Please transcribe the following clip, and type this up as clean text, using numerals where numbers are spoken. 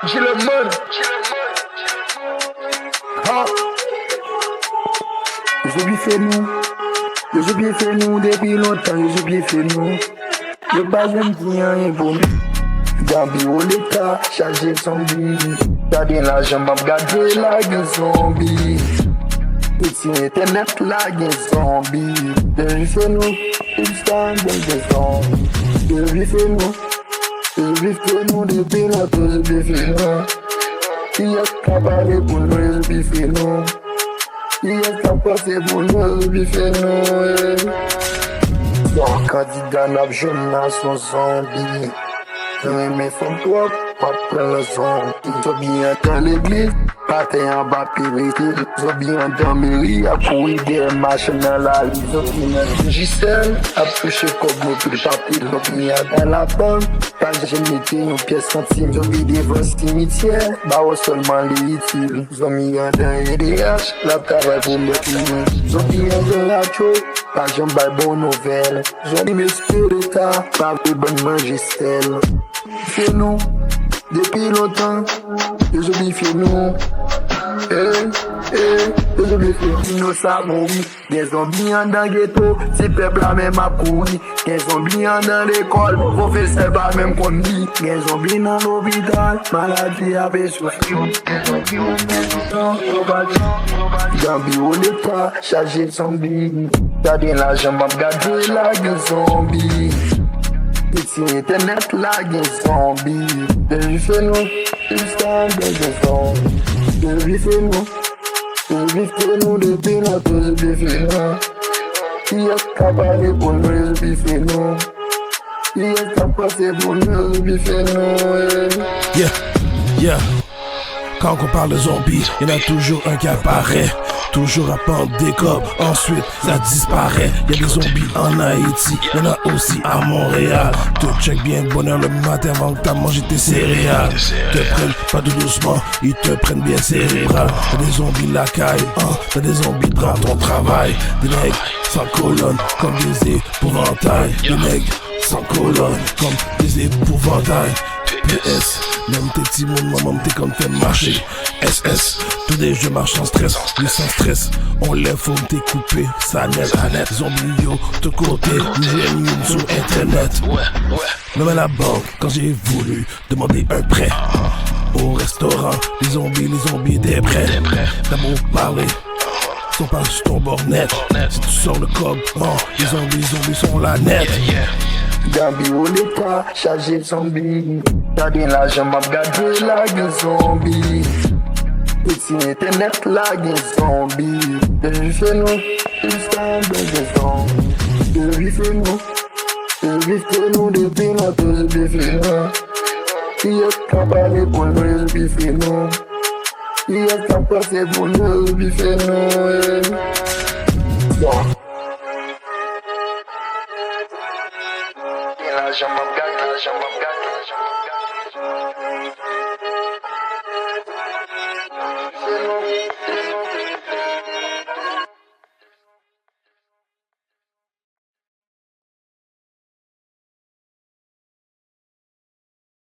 J'ai le mode. J'ai bien fait nous. J'ai bien fait nous depuis longtemps. J'ai bien fait nous. Je pas j'aime bien rien pour nous. Gambi au l'état, chargé zombie. Gardez la jambe, gardez la gueule zombie. Petit internet, la gueule zombie. Je bien fait nous. It's time, gueule zombie. Je bien fait nous. Je bien fait nous depuis longtemps. Je bien fait nous. Il y a qu'à parler pour nous. Je bien fait nous. Il y a qu'à passer pour nous. Je bien fait nous. Son candidat n'a jamais son zombie. Mais son toi, pas prendre le zombie. Soit bien dans l'église, pas en bas périté. Soit bien dans mairie, à courir des machines dans la rue. Soit bien dans Giselle, à toucher comme au plus papier. Soit bien dans la banque, pas j'ai mis une pièce centime. Soit bien devant le cimetière, bah seulement les utiles. Soit bien dans EDH, la travail pour me finir. Soit bien dans la chose. Pas j'aime pas bonne nouvelle. J'aime mes spirits, pas de bonne magistelle. Fais nous, depuis longtemps, les oubliés fais nous. Les oubliés fais nous, ça mourit. Des zombies en dans le ghetto, si peuple la même à courir. Des zombies en dans l'école, professeur pas même qu'on dit. Des zombies dans l'hôpital, maladie avec souffrir. Gambi au l'état, chargé de zombie. Gardez la jambe, gardez la gueule zombie. Petit internet, la gueule zombie. Je lui fais nous, it's time, gueule zombie. Je lui fais nous, je lui fais nous depuis longtemps, je lui fais nous. Il y a qu'à parler pour nous, je lui fais nous. Il y a qu'à passer pour nous, je lui fais nous. Yeah. Quand on parle de zombies, y'en a toujours un qui apparaît. Toujours à pendre des cobs, ensuite ça disparaît. Y'a des zombies en Haïti, y'en a aussi à Montréal. Te check bien le bonheur le matin avant que t'as mangé tes céréales. Te prennent pas tout doucement, ils te prennent bien cérébral. T'as des zombies la caille, t'as des zombies dans ton travail. Des nègres sans colonne, comme des épouvantails. Des nègres sans colonne, comme des épouvantails. PS, même tes petits mots, maman t'es comme fait marcher. SS, tous des jeux marchent sans stress, lui sans stress. On lève, faut t'es coupé, ça net. Zombie yo, de côté, une sur internet. Même à la banque, quand j'ai voulu demander un prêt. Au restaurant, les zombies étaient prêts. D'abord parler, sont pas sur ton bord net. Si tu sors le cob, les zombies sont la net. Gambi au l'état, chargé de zombie. Gardez la jambe, gardez la gueule zombie. Petit internet, la gueule zombie. Je lui fais nous, it's time, gueule zombie. Je lui fais nous, je lui fais nous depuis longtemps, je lui fais nous. Il y a qu'à parler pour nous, je lui fais nous. Il y a qu'à passer pour nous, je lui fais nous. La jambe,